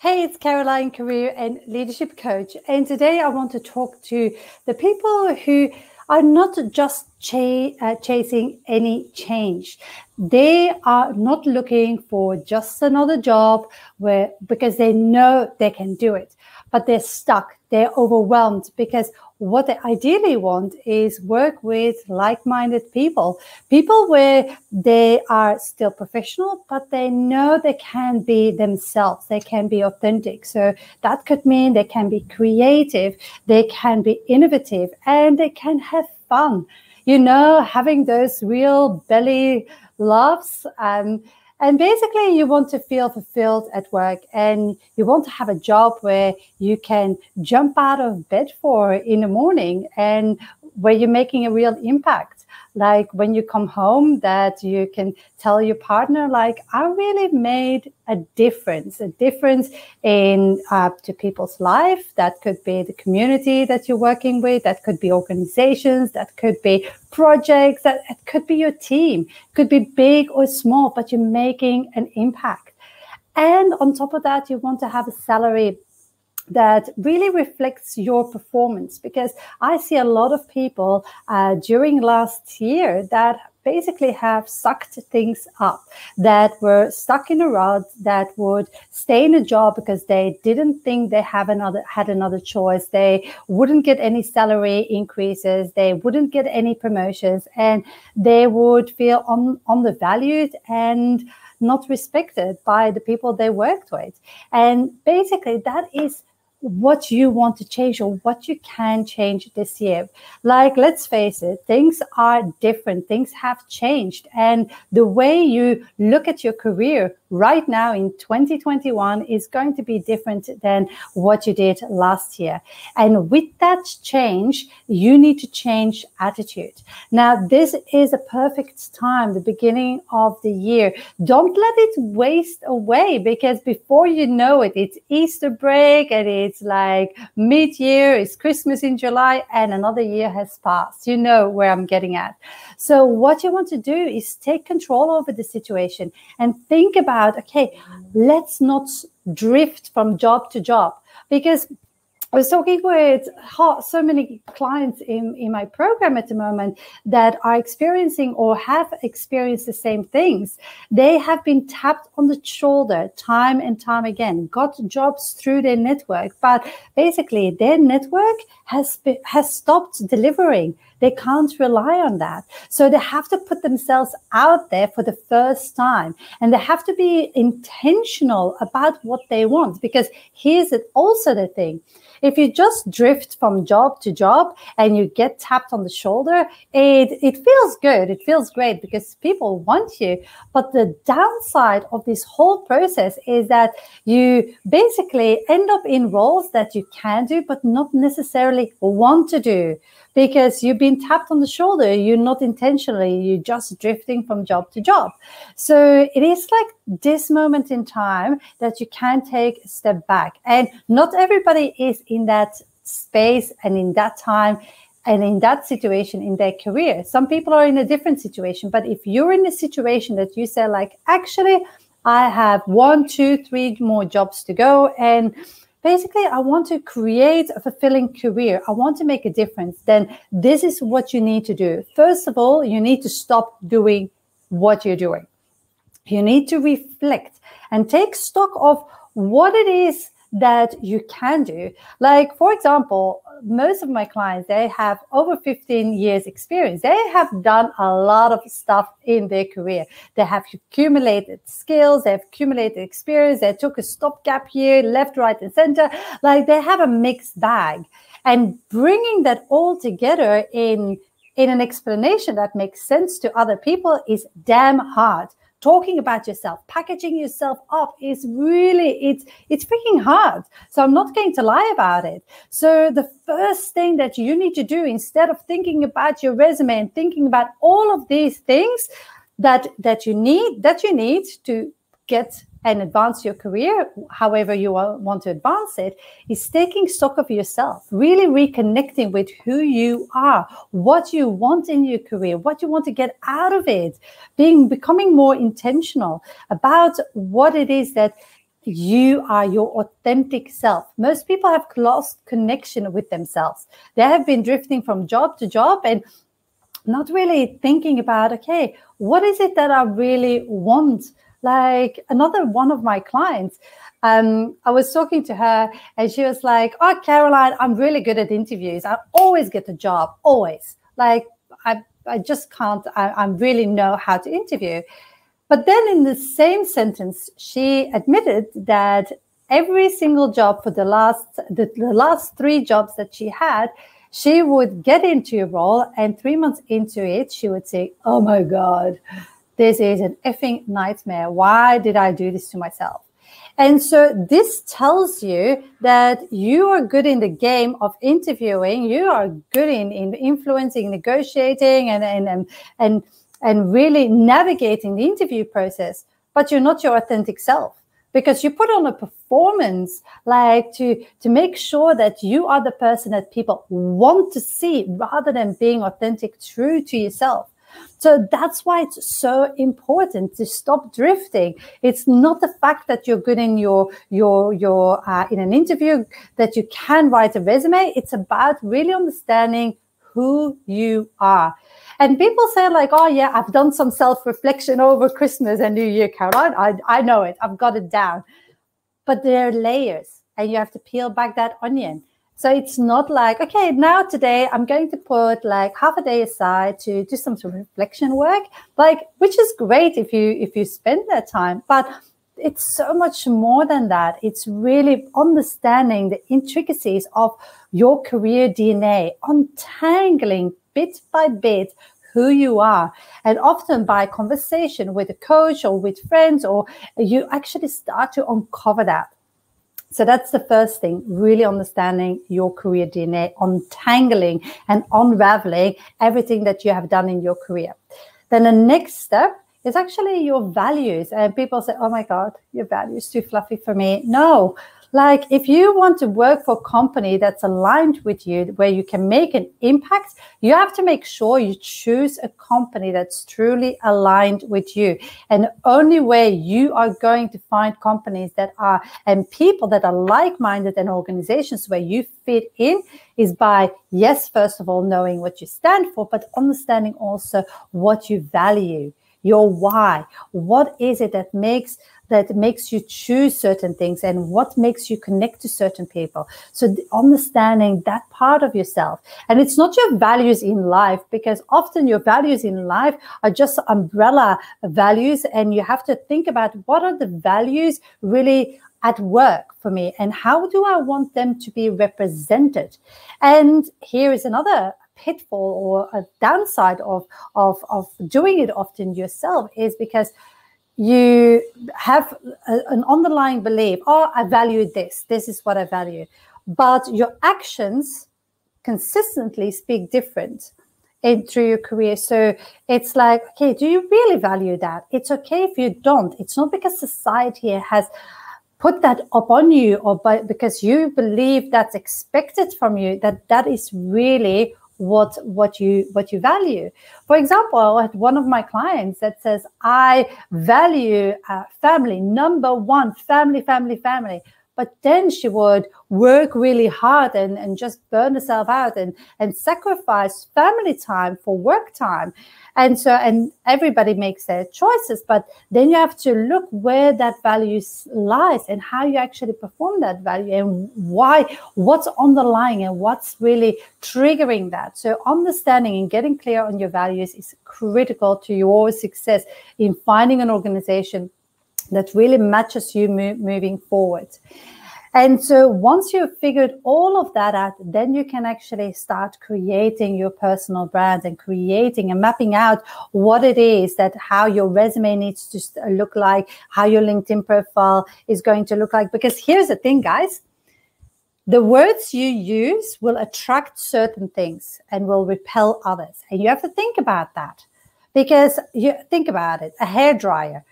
Hey, it's Caroline, career and leadership coach. And today I want to talk to the people who are not just chasing any change. They are not looking for just another job because they know they can do it, but they're stuck. They're overwhelmed because what they ideally want is work with like-minded people where they are still professional, but they know they can be themselves. They can be authentic. So that could mean they can be creative, they can be innovative, and they can have fun. Having those real belly laughs. And basically, you want to feel fulfilled at work, and you want to have a job where you can jump out of bed in the morning and where you're making a real impact. Like when you come home, that you can tell your partner, like, I really made a difference in to people's life. That could be the community that you're working with. That could be organizations. That could be projects. That it could be your team. It could be big or small, but you're making an impact. And on top of that, you want to have a salary that really reflects your performance, because I see a lot of people during last year that basically have sucked things up, that were stuck in a rut, that would stay in a job because they didn't think they had another choice. They wouldn't get any salary increases, they wouldn't get any promotions, and they would feel undervalued and not respected by the people they worked with. And basically that is what you want to change, or what you can change this year. Like, let's face it, things are different. Things have changed. And the way you look at your career right now in 2021 is going to be different than what you did last year. And with that change, you need to change attitude. Now, this is a perfect time, the beginning of the year. Don't let it waste away, because before you know it, it's Easter break, and it's like mid-year, it's Christmas in July, and another year has passed. You know where I'm getting at. So what you want to do is take control over the situation and think about, okay, let's not drift from job to job. Because I was talking with so many clients in my program at the moment that are experiencing or have experienced the same things. They have been tapped on the shoulder time and time again, got jobs through their network, but basically their network has stopped delivering. They can't rely on that. So they have to put themselves out there for the first time, and they have to be intentional about what they want. Because here's also the thing. If you just drift from job to job and you get tapped on the shoulder, it feels good. It feels great because people want you. But the downside of this whole process is that you basically end up in roles that you can do, but not necessarily want to do, because you've been tapped on the shoulder. You're not intentionally, you're just drifting from job to job. So it is like this moment in time that you can take a step back. And not everybody is in that space and in that time and in that situation in their career. Some people are in a different situation. But if you're in a situation that you say, like, actually, I have 1, 2, 3 more jobs to go, and basically, I want to create a fulfilling career, I want to make a difference, then this is what you need to do. First of all, you need to stop doing what you're doing. You need to reflect and take stock of what it is that you can do. Like, for example, most of my clients, they have over 15 years experience. They have done a lot of stuff in their career. They have accumulated skills, they have accumulated experience, they took a stopgap year, left, right, and center. Like, they have a mixed bag. And bringing that all together in an explanation that makes sense to other people is damn hard. Talking about yourself, packaging yourself up is really, it's freaking hard. So I'm not going to lie about it. So the first thing that you need to do, instead of thinking about your resume and thinking about all of these things that you need to get and advance your career, however you want to advance it, is taking stock of yourself, really reconnecting with who you are, what you want in your career, what you want to get out of it, becoming more intentional about what it is that you are your authentic self. Most people have lost connection with themselves. They have been drifting from job to job and not really thinking about, okay, what is it that I really want? Like another one of my clients, I was talking to her and she was like, oh, Caroline, I'm really good at interviews. I always get the job, always. Like, I just can't, I really know how to interview. But then in the same sentence, she admitted that every single job for the last 3 jobs that she had, she would get into a role and 3 months into it, she would say, oh my God, this is an effing nightmare. Why did I do this to myself? And so this tells you that you are good in the game of interviewing. You are good in influencing, negotiating, and really navigating the interview process, but you're not your authentic self because you put on a performance like to make sure that you are the person that people want to see rather than being authentic, true to yourself. So that's why it's so important to stop drifting. It's not the fact that you're good in your in an interview that you can write a resume. It's about really understanding who you are. And people say like, oh yeah, I've done some self-reflection over Christmas and New Year, Caroline. I know it. I've got it down. But there are layers and you have to peel back that onion. So it's not like, okay, now today I'm going to put like half a day aside to do some sort of reflection work, like, which is great if you spend that time. But it's so much more than that. It's really understanding the intricacies of your career DNA, untangling bit by bit who you are. And often by conversation with a coach or with friends, or you actually start to uncover that. So that's the first thing, really understanding your career DNA, untangling and unraveling everything that you have done in your career. Then the next step is actually your values. And people say, oh my God, your values too fluffy for me. No, like if you want to work for a company that's aligned with you, where you can make an impact, you have to make sure you choose a company that's truly aligned with you. And the only way you are going to find companies that are, and people that are like-minded and organizations where you fit in is by, yes, first of all, knowing what you stand for, but understanding also what you value, your why. What is it that makes you choose certain things and what makes you connect to certain people? So understanding that part of yourself. And it's not your values in life, because often your values in life are just umbrella values, and you have to think about what are the values really at work for me and how do I want them to be represented. And here is another pitfall or a downside of doing it often yourself, is because you have an underlying belief, oh, I value this. This is what I value. But your actions consistently speak different through your career. So it's like, okay, do you really value that? It's okay if you don't. It's not because society has put that up on you or because you believe that's expected from you, that is really what you value. For example, I had one of my clients that says, I value family, number one, family. But then she would work really hard and just burn herself out and sacrifice family time for work time. And everybody makes their choices, but then you have to look where that value lies and how you actually perform that value and what's underlying and what's really triggering that. So understanding and getting clear on your values is critical to your success in finding an organization that really matches you moving forward. And so once you've figured all of that out, then you can actually start creating your personal brand and creating and mapping out what it is that how your resume needs to look like, how your LinkedIn profile is going to look like. Because here's the thing, guys. The words you use will attract certain things and will repel others. And you have to think about that. Because you think about it, a hairdryer.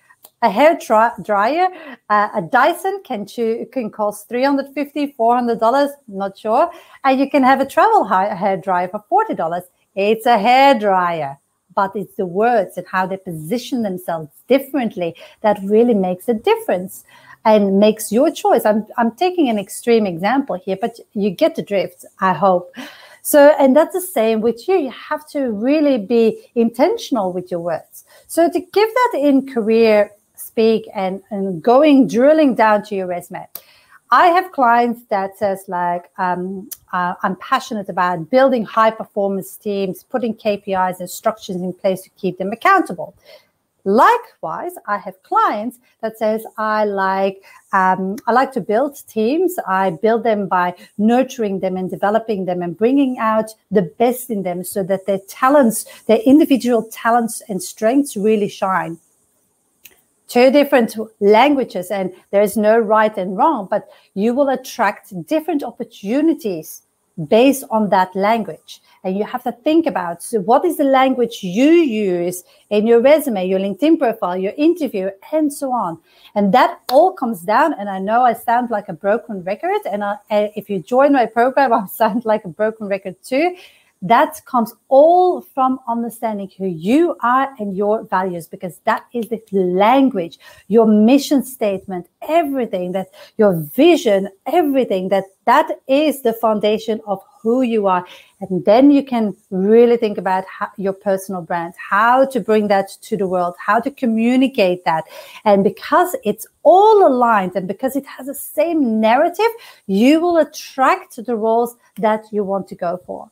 A hair dryer, a Dyson can cost $350, $400, not sure. And you can have a travel hair dryer for $40. It's a hair dryer, but it's the words and how they position themselves differently that really makes a difference. and makes your choice. I'm taking an extreme example here, but you get the drift, I hope. So, and that's the same with you. You have to really be intentional with your words. So to give that in career speak and drilling down to your resume, I have clients that says like, I'm passionate about building high performance teams, putting KPIs and structures in place to keep them accountable. Likewise, I have clients that says I like to build teams. I build them by nurturing them and developing them and bringing out the best in them so that their talents, their individual talents and strengths really shine. Two different languages, and there is no right and wrong, but you will attract different opportunities based on that language. And you have to think about, so what is the language you use in your resume, your LinkedIn profile, your interview, and so on. And that all comes down, and I know I sound like a broken record, and if you join my program, I sound like a broken record too. That comes all from understanding who you are and your values, because that is the language, your mission statement, everything, that your vision, everything, that is the foundation of who you are. And then you can really think about your personal brand, how to bring that to the world, how to communicate that. And because it's all aligned and because it has the same narrative, you will attract the roles that you want to go for.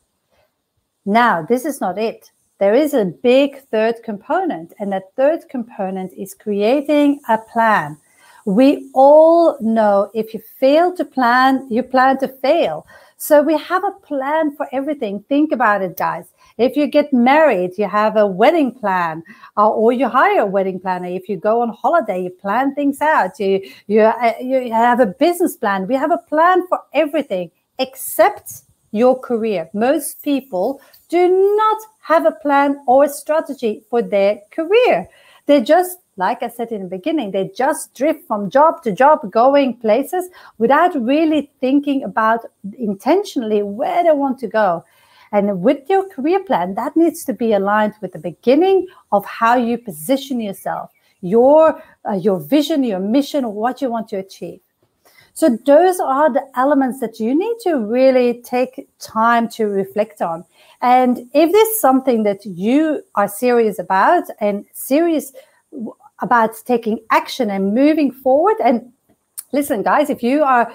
Now, this is not it. There is a big third component, and that third component is creating a plan. We all know if you fail to plan, you plan to fail. So we have a plan for everything. Think about it, guys. If you get married, you have a wedding plan, or you hire a wedding planner. If you go on holiday, you plan things out. You have a business plan. We have a plan for everything except your career. Most people do not have a plan or a strategy for their career. They just, like I said in the beginning, they just drift from job to job, going places without really thinking about intentionally where they want to go. And with your career plan, that needs to be aligned with the beginning of how you position yourself, your vision, your mission, what you want to achieve. So those are the elements that you need to really take time to reflect on. And if there's something that you are serious about and serious about taking action and moving forward, and listen, guys, if you are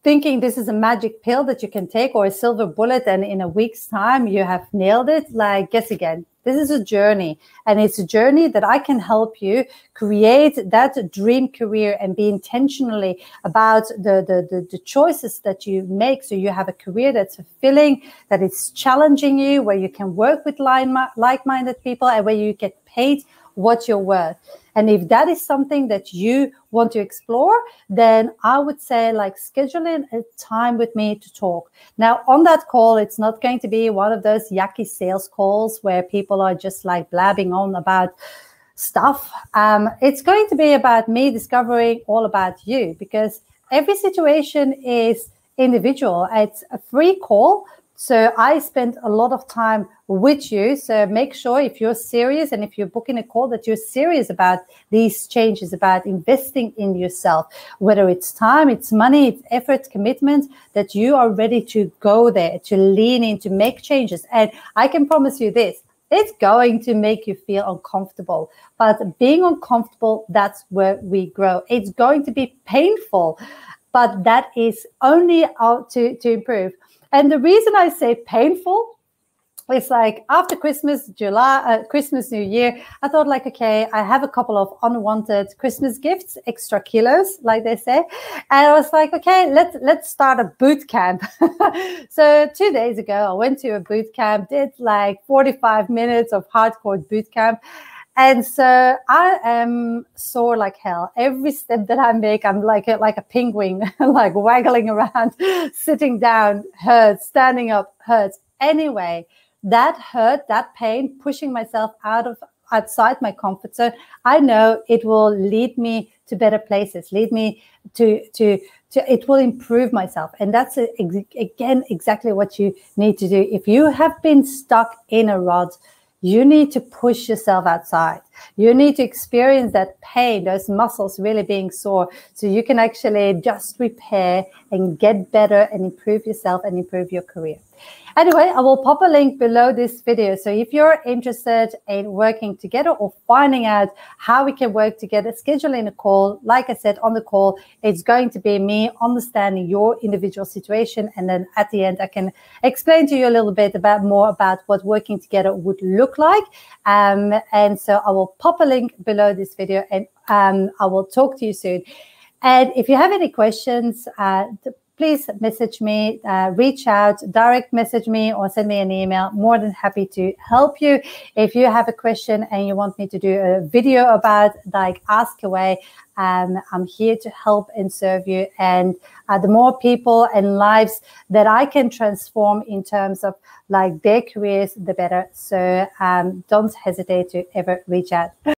thinking this is a magic pill that you can take or a silver bullet and in a week's time you have nailed it, like, guess again. This is a journey, and it's a journey that I can help you create that dream career and be intentionally about the choices that you make, so you have a career that's fulfilling, that is challenging you, where you can work with like-minded people, and where you get paid what you're worth. And if that is something that you want to explore, then I would say, like, schedule in a time with me to talk. Now, on that call, it's not going to be one of those yucky sales calls where people are just like blabbing on about stuff. It's going to be about me discovering all about you, because every situation is individual. It's a free call. So I spend a lot of time with you. So make sure, if you're serious and if you're booking a call, that you're serious about these changes, about investing in yourself, whether it's time, it's money, it's effort, commitment, that you are ready to go there, to lean in, to make changes. And I can promise you this, it's going to make you feel uncomfortable. But being uncomfortable, that's where we grow. It's going to be painful, but that is only out to improve. And the reason I say painful, it's like after Christmas, Christmas, New Year, I thought, like, okay, I have a couple of unwanted Christmas gifts, extra kilos, like they say. And I was like, okay, let's start a boot camp. So 2 days ago, I went to a boot camp, did like 45 minutes of hardcore boot camp. And so I am sore like hell. Every step that I make, I'm like a penguin, like waggling around, sitting down hurts, standing up hurts. Anyway, that hurt, that pain, pushing myself outside my comfort zone, I know it will lead me to better places, lead me to it will improve myself. And that's, again, exactly what you need to do. If you have been stuck in a rut, you need to push yourself outside. You need to experience that pain, those muscles really being sore, so you can actually just repair and get better and improve yourself and improve your career. Anyway, I will pop a link below this video. So if you're interested in working together or finding out how we can work together, scheduling a call. Like I said, on the call, it's going to be me understanding your individual situation. And then at the end, I can explain to you a little bit more about what working together would look like. And so I will pop a link below this video, and I will talk to you soon. And if you have any questions, please message me, reach out, direct message me, or send me an email. More than happy to help you. If you have a question and you want me to do a video about, like, ask away, I'm here to help and serve you. And the more people and lives that I can transform in terms of like their careers, the better. So don't hesitate to ever reach out.